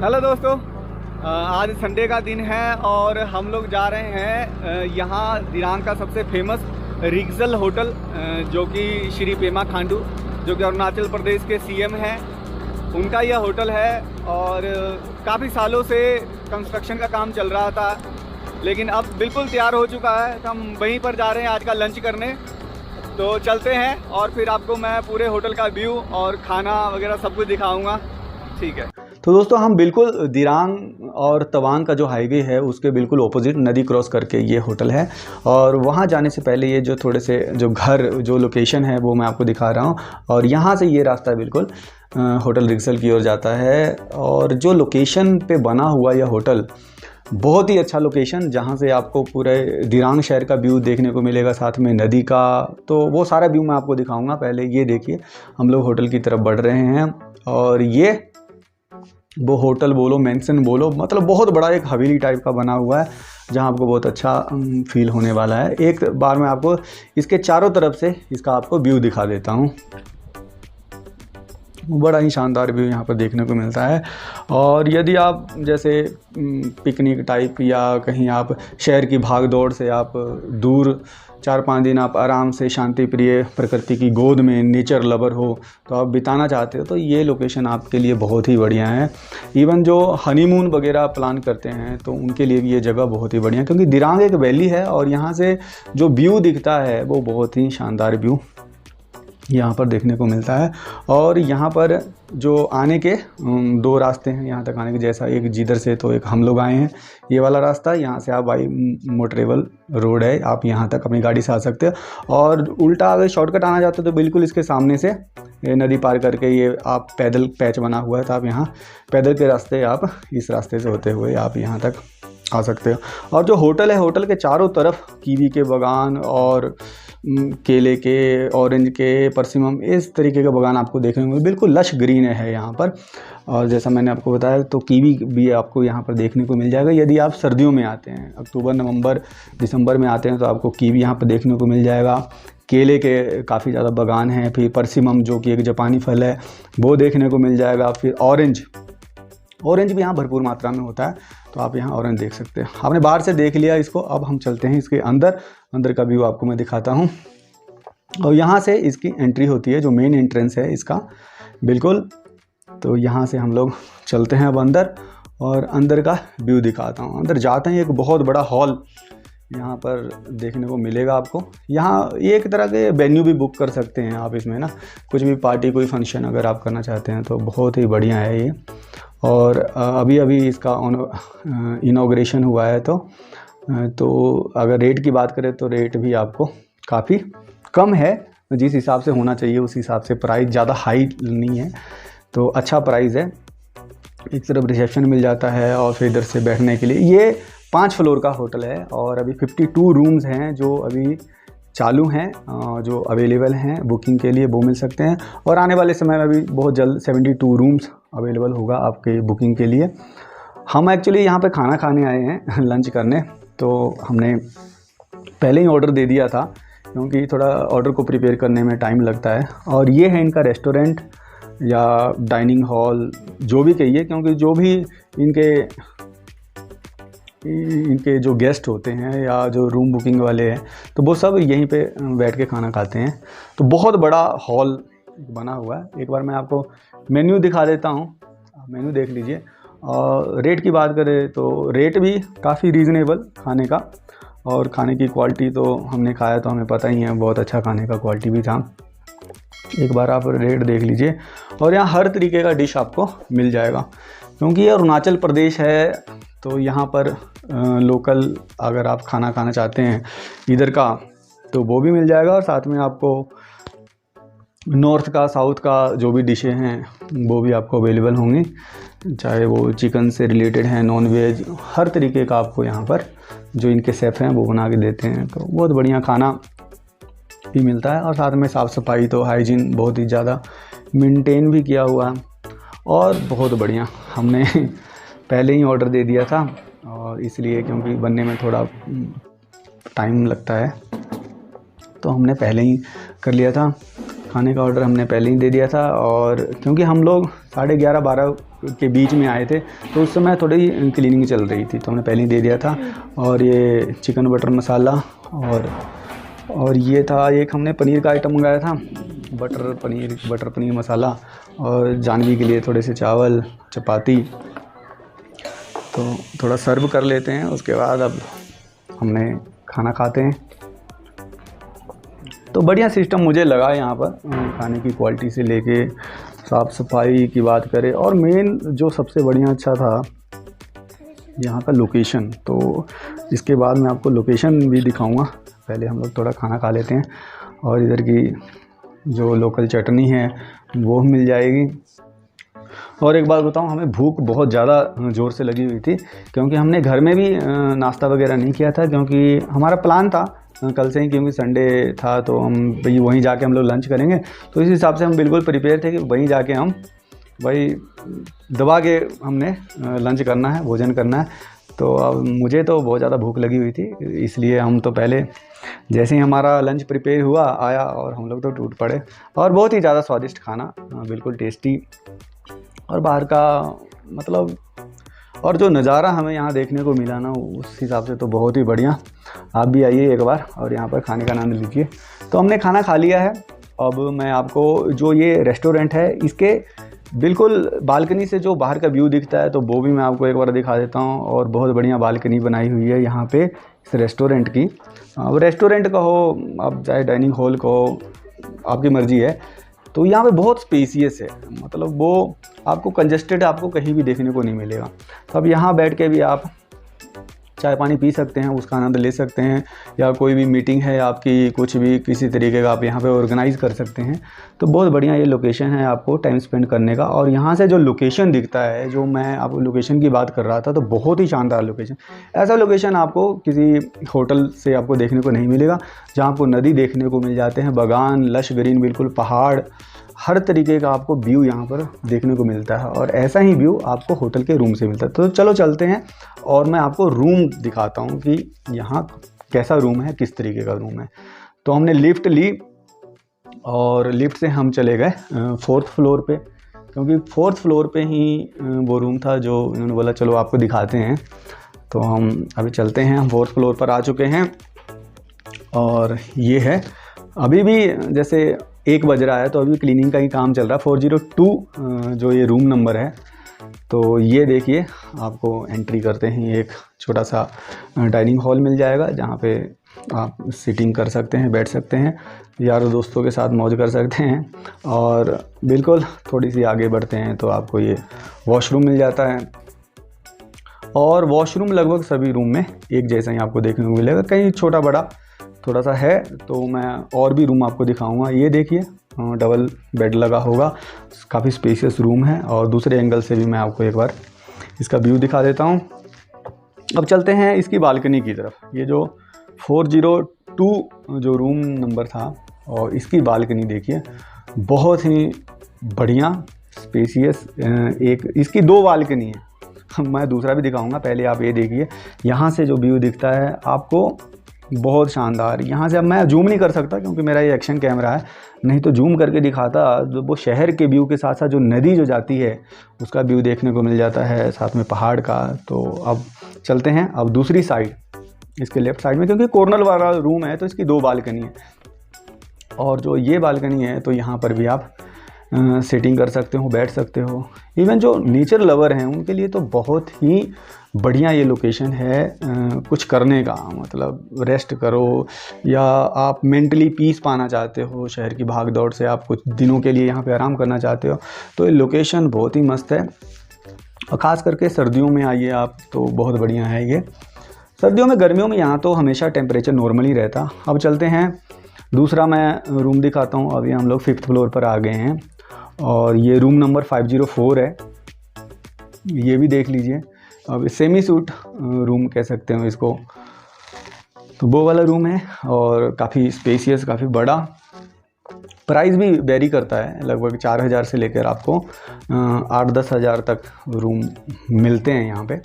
Hello दोस्तों, आज Sunday का दिन है और हम लोग जा रहे हैं यहाँ दिरांग का सबसे फेमस रिगजल होटल, जो कि श्री पेमा खांडू जो कि अरुणाचल प्रदेश के सीएम हैं, उनका यह होटल है। और काफ़ी सालों से कंस्ट्रक्शन का काम चल रहा था, लेकिन अब बिल्कुल तैयार हो चुका है। तो हम वहीं पर जा रहे हैं आज का लंच करने। तो चलते हैं और फिर आपको मैं पूरे होटल का व्यू और खाना वगैरह सब कुछ दिखाऊंगा। ठीक है। तो दोस्तों हम बिल्कुल दिरांग और तवांग का जो हाईवे है उसके बिल्कुल ऑपोजिट नदी क्रॉस करके ये होटल है। और वहाँ जाने से पहले ये जो थोड़े से जो घर जो लोकेशन है वो मैं आपको दिखा रहा हूँ। और यहाँ से ये रास्ता बिल्कुल होटल रिगजल की ओर जाता है। और जो लोकेशन पे बना हुआ यह होटल बहुत ही अच्छा लोकेशन, जहाँ से आपको पूरे दिरांग शहर का व्यू देखने को मिलेगा, साथ में नदी का। तो वो सारा व्यू मैं आपको दिखाऊंगा। पहले ये देखिए, हम लोग होटल की तरफ बढ़ रहे हैं और ये वो होटल बोलो, मेंशन बोलो, मतलब बहुत बड़ा एक हवेली टाइप का बना हुआ है, जहाँ आपको बहुत अच्छा फील होने वाला है। एक बार मैं आपको इसके चारों तरफ से इसका आपको व्यू दिखा देता हूँ। बड़ा ही शानदार व्यू यहाँ पर देखने को मिलता है। और यदि आप जैसे पिकनिक टाइप या कहीं आप शहर की भाग दौड़ से आप दूर 4-5 दिन आप आराम से शांति प्रिय प्रकृति की गोद में नेचर लवर हो तो आप बिताना चाहते हो, तो ये लोकेशन आपके लिए बहुत ही बढ़िया है। इवन जो हनीमून वगैरह प्लान करते हैं तो उनके लिए भी ये जगह बहुत ही बढ़िया है, क्योंकि दिरांग एक वैली है और यहाँ से जो व्यू दिखता है वो बहुत ही शानदार व्यू यहाँ पर देखने को मिलता है। और यहाँ पर जो आने के 2 रास्ते हैं यहाँ तक आने के, जैसा एक जिधर से तो एक हम लोग आए हैं ये वाला रास्ता, यहाँ से आप बाई मोटरेबल रोड है, आप यहाँ तक अपनी गाड़ी से आ सकते हो। और उल्टा अगर शॉर्टकट आना चाहते हो तो बिल्कुल इसके सामने से नदी पार करके ये आप पैदल पैच बना हुआ है, तो आप यहाँ पैदल के रास्ते आप इस रास्ते से होते हुए आप यहाँ तक आ सकते हो। और जो होटल है, होटल के चारों तरफ कीवी के बागान और केले के, ऑरेंज के, परसिमम, इस तरीके का बागान आपको देखने को बिल्कुल लश ग्रीन है यहाँ पर। और जैसा मैंने आपको बताया तो कीवी भी आपको यहाँ पर देखने को मिल जाएगा। यदि आप सर्दियों में आते हैं, अक्टूबर, नवंबर, दिसंबर में आते हैं, तो आपको कीवी यहाँ पर देखने को मिल जाएगा। केले के काफ़ी ज़्यादा बागान हैं। फिर परसिमम जो कि एक जापानी फल है वो देखने को मिल जाएगा। फिर ऑरेंज भी यहाँ भरपूर मात्रा में होता है, तो आप यहाँ ऑरेंज देख सकते हैं। आपने बाहर से देख लिया इसको, अब हम चलते हैं इसके अंदर का व्यू आपको मैं दिखाता हूँ। और यहाँ से इसकी एंट्री होती है, जो मेन एंट्रेंस है इसका बिल्कुल। तो यहाँ से हम लोग चलते हैं अब अंदर और अंदर का व्यू दिखाता हूँ। अंदर जाते हैं, एक बहुत बड़ा हॉल यहाँ पर देखने को मिलेगा आपको। यहाँ एक तरह के वेन्यू भी बुक कर सकते हैं आप इसमें ना, कुछ भी पार्टी, कोई फंक्शन अगर आप करना चाहते हैं तो बहुत ही बढ़िया है ये। और अभी इसका इनॉग्रेशन हुआ है। तो अगर रेट की बात करें तो रेट भी आपको काफ़ी कम है, जिस हिसाब से होना चाहिए उस हिसाब से। प्राइस ज़्यादा हाई नहीं है, तो अच्छा प्राइस है। एक तरफ रिसेप्शन मिल जाता है और फिर इधर से बैठने के लिए। ये 5 फ्लोर का होटल है और अभी 52 रूम्स हैं जो अभी चालू हैं, जो अवेलेबल हैं बुकिंग के लिए, वो मिल सकते हैं। और आने वाले समय में भी बहुत जल्द 72 रूम्स अवेलेबल होगा आपके बुकिंग के लिए। हम एक्चुअली यहाँ पे खाना खाने आए हैं लंच करने, तो हमने पहले ही ऑर्डर दे दिया था, क्योंकि थोड़ा ऑर्डर को प्रिपेयर करने में टाइम लगता है। और ये है इनका रेस्टोरेंट या डाइनिंग हॉल, जो भी कहिए, क्योंकि जो भी इनके जो गेस्ट होते हैं या जो रूम बुकिंग वाले हैं तो वो सब यहीं पे बैठ के खाना खाते हैं। तो बहुत बड़ा हॉल बना हुआ है। एक बार मैं आपको मेन्यू दिखा देता हूँ, मेन्यू देख लीजिए। और रेट की बात करें तो रेट भी काफ़ी रीज़नेबल खाने का, और खाने की क्वालिटी तो हमने खाया तो हमें पता ही है, बहुत अच्छा खाने का क्वालिटी भी था। एक बार आप रेट देख लीजिए। और यहाँ हर तरीके का डिश आपको मिल जाएगा, क्योंकि ये अरुणाचल प्रदेश है, तो यहाँ पर लोकल अगर आप खाना खाना चाहते हैं इधर का तो वो भी मिल जाएगा। और साथ में आपको नॉर्थ का, साउथ का जो भी डिशें हैं वो भी आपको अवेलेबल होंगी, चाहे वो चिकन से रिलेटेड हैं, नॉन वेज, हर तरीके का आपको यहाँ पर जो इनके शेफ़ हैं वो बना के देते हैं। तो बहुत बढ़िया खाना भी मिलता है। और साथ में साफ़ सफाई तो हाइजीन बहुत ही ज़्यादा मेंटेन भी किया हुआ है, और बहुत बढ़िया। हमने पहले ही ऑर्डर दे दिया था, और इसलिए क्योंकि बनने में थोड़ा टाइम लगता है तो हमने पहले ही कर लिया था। खाने का ऑर्डर हमने पहले ही दे दिया था, और क्योंकि हम लोग 11:30-12 के बीच में आए थे तो उस समय थोड़ी क्लीनिंग चल रही थी, तो हमने पहले ही दे दिया था। और ये चिकन बटर मसाला और ये था एक हमने पनीर का आइटम मंगाया था, बटर पनीर मसाला, और जानवी के लिए थोड़े से चावल, चपाती। तो थोड़ा सर्व कर लेते हैं, उसके बाद अब हमने खाना खाते हैं। तो बढ़िया सिस्टम मुझे लगा यहाँ पर, खाने की क्वालिटी से लेके साफ़ सफाई की बात करें, और मेन जो सबसे बढ़िया अच्छा था यहाँ का लोकेशन। तो इसके बाद मैं आपको लोकेशन भी दिखाऊंगा, पहले हम लोग थोड़ा खाना खा लेते हैं। और इधर की जो लोकल चटनी है वो मिल जाएगी। और एक बात बताऊं, हमें भूख बहुत ज़्यादा ज़ोर से लगी हुई थी, क्योंकि हमने घर में भी नाश्ता वगैरह नहीं किया था, क्योंकि हमारा प्लान था कल से ही, क्योंकि संडे था तो हम भाई वहीं जाके हम लोग लंच करेंगे। तो इस हिसाब से हम बिल्कुल प्रिपेयर थे कि वहीं जाके हम भाई दबा के हमने लंच करना है, भोजन करना है। तो अब मुझे तो बहुत ज़्यादा भूख लगी हुई थी, इसलिए हम तो पहले जैसे ही हमारा लंच प्रिपेयर हुआ आया और हम लोग तो टूट पड़े। और बहुत ही ज़्यादा स्वादिष्ट खाना, बिल्कुल टेस्टी, और बाहर का मतलब, और जो नज़ारा हमें यहाँ देखने को मिला ना, उस हिसाब से तो बहुत ही बढ़िया। आप भी आइए एक बार और यहाँ पर खाने का आनंद लीजिए। तो हमने खाना खा लिया है। अब मैं आपको जो ये रेस्टोरेंट है इसके बिल्कुल बालकनी से जो बाहर का व्यू दिखता है तो वो भी मैं आपको एक बार दिखा देता हूँ। और बहुत बढ़िया बालकनी बनाई हुई है यहाँ पे इस रेस्टोरेंट की। अब रेस्टोरेंट कहो, अब चाहे डाइनिंग हॉल कहो, आपकी मर्ज़ी है। तो यहाँ पे बहुत स्पेसियस है, मतलब वो आपको कंजस्टेड आपको कहीं भी देखने को नहीं मिलेगा। तो अब यहाँ बैठ के भी आप चाय पानी पी सकते हैं, उसका आनंद ले सकते हैं, या कोई भी मीटिंग है आपकी, कुछ भी किसी तरीके का आप यहाँ पे ऑर्गेनाइज़ कर सकते हैं। तो बहुत बढ़िया ये लोकेशन है आपको टाइम स्पेंड करने का। और यहाँ से जो लोकेशन दिखता है, जो मैं आपको लोकेशन की बात कर रहा था, तो बहुत ही शानदार लोकेशन। ऐसा लोकेशन आपको किसी होटल से आपको देखने को नहीं मिलेगा, जहाँ आपको नदी देखने को मिल जाते हैं, बागान, लश ग्रीन, बिल्कुल पहाड़, हर तरीके का आपको व्यू यहाँ पर देखने को मिलता है। और ऐसा ही व्यू आपको होटल के रूम से मिलता है। तो चलो चलते हैं और मैं आपको रूम दिखाता हूँ कि यहाँ कैसा रूम है, किस तरीके का रूम है। तो हमने लिफ्ट ली और लिफ्ट से हम चले गए 4th फ्लोर पे, क्योंकि 4th फ्लोर पे ही वो रूम था जो इन्होंने बोला चलो आपको दिखाते हैं। तो हम अभी चलते हैं, हम 4th फ्लोर पर आ चुके हैं। और ये है, अभी भी जैसे 1 बज रहा है तो अभी क्लीनिंग का ही काम चल रहा है। 402 जो ये रूम नंबर है। तो ये देखिए, आपको एंट्री करते ही एक छोटा सा डाइनिंग हॉल मिल जाएगा, जहाँ पे आप सीटिंग कर सकते हैं, बैठ सकते हैं, यारों दोस्तों के साथ मौज कर सकते हैं। और बिल्कुल थोड़ी सी आगे बढ़ते हैं तो आपको ये वॉशरूम मिल जाता है। और वॉशरूम लगभग सभी रूम में एक जैसा ही आपको देखने को मिलेगा, कहीं छोटा बड़ा थोड़ा सा है। तो मैं और भी रूम आपको दिखाऊंगा। ये देखिए, डबल बेड लगा होगा, काफ़ी स्पेशियस रूम है। और दूसरे एंगल से भी मैं आपको एक बार इसका व्यू दिखा देता हूँ। अब चलते हैं इसकी बालकनी की तरफ। ये जो 402 जो रूम नंबर था, और इसकी बालकनी देखिए, बहुत ही बढ़िया स्पेशियस। एक इसकी 2 बालकनी है, मैं दूसरा भी दिखाऊंगा। पहले आप ये देखिए, यहाँ से जो व्यू दिखता है आपको बहुत शानदार। यहाँ से अब मैं जूम नहीं कर सकता क्योंकि मेरा ये एक्शन कैमरा है, नहीं तो जूम करके दिखाता। वो शहर के व्यू के साथ साथ जो नदी जो जाती है उसका व्यू देखने को मिल जाता है, साथ में पहाड़ का। तो अब चलते हैं अब दूसरी साइड, इसके लेफ़्ट साइड में, क्योंकि कॉर्नर वाला रूम है तो इसकी 2 बालकनी है। और जो ये बालकनी है तो यहाँ पर भी आप सेटिंग कर सकते हो, बैठ सकते हो। इवन जो नेचर लवर हैं उनके लिए तो बहुत ही बढ़िया ये लोकेशन है कुछ करने का, मतलब रेस्ट करो, या आप मेंटली पीस पाना चाहते हो, शहर की भाग दौड़ से आप कुछ दिनों के लिए यहाँ पे आराम करना चाहते हो, तो ये लोकेशन बहुत ही मस्त है। और ख़ास करके सर्दियों में आइए आप तो बहुत बढ़िया है ये। सर्दियों में, गर्मियों में यहाँ तो हमेशा टेम्परेचर नॉर्मल ही रहता। अब चलते हैं दूसरा मैं रूम दिखाता हूँ। अभी हम लोग 5th फ्लोर पर आ गए हैं और ये रूम नंबर 504 है, ये भी देख लीजिए। अब सेमी सूट रूम कह सकते हो इसको, तो वो वाला रूम है और काफ़ी स्पेशियस, काफ़ी बड़ा। प्राइस भी वेरी करता है, लगभग 4000 से लेकर आपको 8-10 हज़ार तक रूम मिलते हैं यहाँ पे।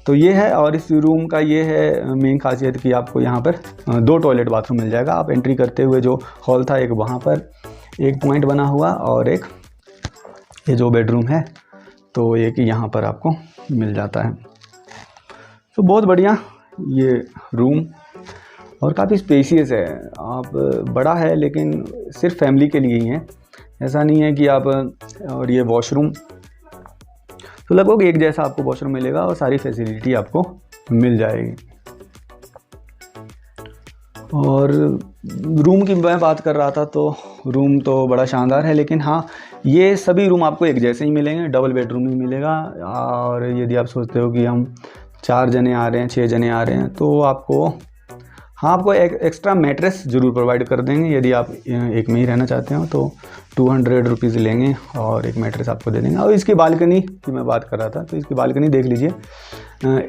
तो ये है, और इस रूम का ये है मेन खासियत कि आपको यहाँ पर 2 टॉयलेट बाथरूम मिल जाएगा। आप एंट्री करते हुए जो हॉल था एक वहाँ पर, एक पॉइंट बना हुआ और एक ये जो बेडरूम है तो एक यहाँ पर आपको मिल जाता है। तो बहुत बढ़िया ये रूम और काफ़ी स्पेशियस है। आप बड़ा है लेकिन सिर्फ फैमिली के लिए ही है, ऐसा नहीं है कि आप। और ये वॉशरूम तो लगभग एक जैसा आपको वॉशरूम मिलेगा और सारी फैसिलिटी आपको मिल जाएगी। और रूम की मैं बात कर रहा था तो रूम तो बड़ा शानदार है, लेकिन हाँ ये सभी रूम आपको एक जैसे ही मिलेंगे, डबल बेडरूम ही मिलेगा। और यदि आप सोचते हो कि हम 4 जने आ रहे हैं 6 जने आ रहे हैं तो आपको आपको एक एक्स्ट्रा मैट्रेस ज़रूर प्रोवाइड कर देंगे। यदि आप एक में ही रहना चाहते हो तो 200 रुपीज़ लेंगे और एक मैट्रेस आपको दे देंगे। और इसकी बालकनी की मैं बात कर रहा था तो इसकी बालकनी देख लीजिए,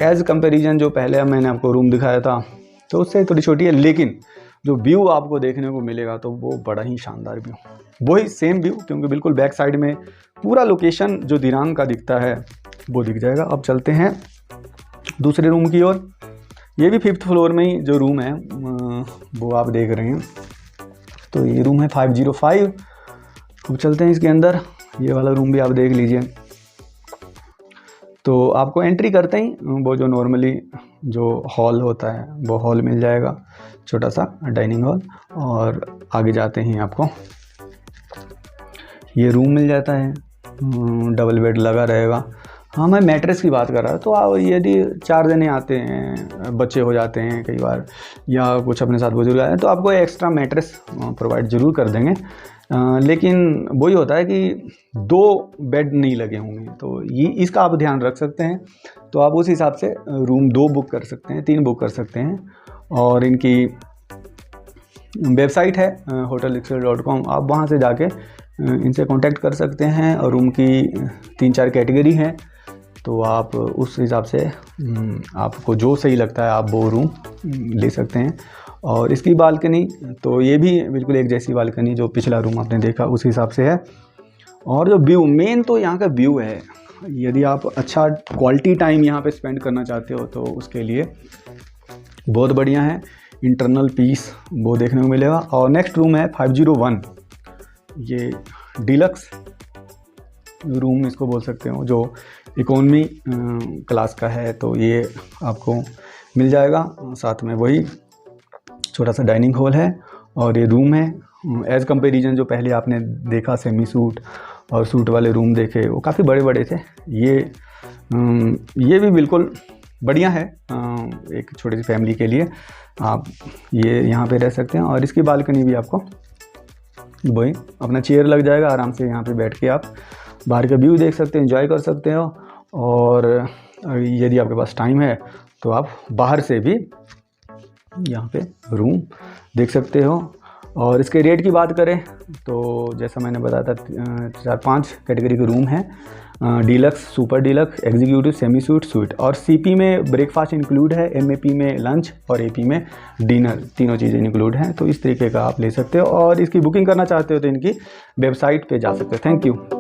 एज़ कंपैरिजन जो पहले मैंने आपको रूम दिखाया था तो उससे थोड़ी छोटी है, लेकिन जो व्यू आपको देखने को मिलेगा तो वो बड़ा ही शानदार व्यू, वही सेम व्यू, क्योंकि बिल्कुल बैक साइड में पूरा लोकेशन जो दिरांग का दिखता है वो दिख जाएगा। अब चलते हैं दूसरे रूम की ओर। ये भी 5th फ्लोर में ही जो रूम है वो आप देख रहे हैं। तो ये रूम है 505। अब चलते हैं इसके अंदर, ये वाला रूम भी आप देख लीजिए। तो आपको एंट्री करते ही वो जो नॉर्मली जो हॉल होता है वो हॉल मिल जाएगा, छोटा सा डाइनिंग हॉल, और आगे जाते ही आपको ये रूम मिल जाता है, डबल बेड लगा रहेगा। हाँ मैं मैट्रेस की बात कर रहा था, तो आप यदि 4 जने आते हैं, बच्चे हो जाते हैं कई बार या कुछ अपने साथ बुजुर्ग आए हैं तो आपको एक्स्ट्रा मैट्रेस प्रोवाइड ज़रूर कर देंगे। लेकिन वही होता है कि 2 बेड नहीं लगे होंगे, तो ये इसका आप ध्यान रख सकते हैं। तो आप उस हिसाब से रूम 2 बुक कर सकते हैं, 3 बुक कर सकते हैं। और इनकी वेबसाइट है hotelxl.com, आप वहाँ से जाके इनसे कांटेक्ट कर सकते हैं। और रूम की 3-4 कैटेगरी हैं, तो आप उस हिसाब से आपको जो सही लगता है आप वो रूम ले सकते हैं। और इसकी बालकनी तो ये भी बिल्कुल एक जैसी बालकनी जो पिछला रूम आपने देखा उस हिसाब से है। और जो व्यू, मेन तो यहाँ का व्यू है। यदि आप अच्छा क्वालिटी टाइम यहाँ पे स्पेंड करना चाहते हो तो उसके लिए बहुत बढ़िया है। इंटरनल पीस वो देखने को मिलेगा। और नेक्स्ट रूम है 501, ये डिलक्स रूम इसको बोल सकते हो, जो इकोनॉमी क्लास का है। तो ये आपको मिल जाएगा, साथ में वही छोटा सा डाइनिंग हॉल है और ये रूम है। एज़ कंपेरिजन जो पहले आपने देखा सेमी सूट और सूट वाले रूम देखे वो काफ़ी बड़े बड़े थे, ये भी बिल्कुल बढ़िया है। एक छोटी सी फैमिली के लिए आप ये यहाँ पे रह सकते हैं। और इसकी बालकनी भी आपको वही अपना चेयर लग जाएगा, आराम से यहाँ पे बैठ के आप बाहर का व्यू देख सकते हैं, एंजॉय कर सकते हो। और यदि आपके पास टाइम है तो आप बाहर से भी यहाँ पे रूम देख सकते हो। और इसके रेट की बात करें तो जैसा मैंने बताया था 4-5 कैटेगरी के रूम हैं, deluxe, super deluxe, executive, semi suit, sweet. और सीपी में ब्रेकफास्ट इंक्लूड है, एमएपी में लंच और एपी में डिनर, तीनों चीज़ें इंक्लूड हैं। तो इस तरीके का आप ले सकते हो। और इसकी बुकिंग करना चाहते हो तो इनकी वेबसाइट पे जा सकते हो। Thank you.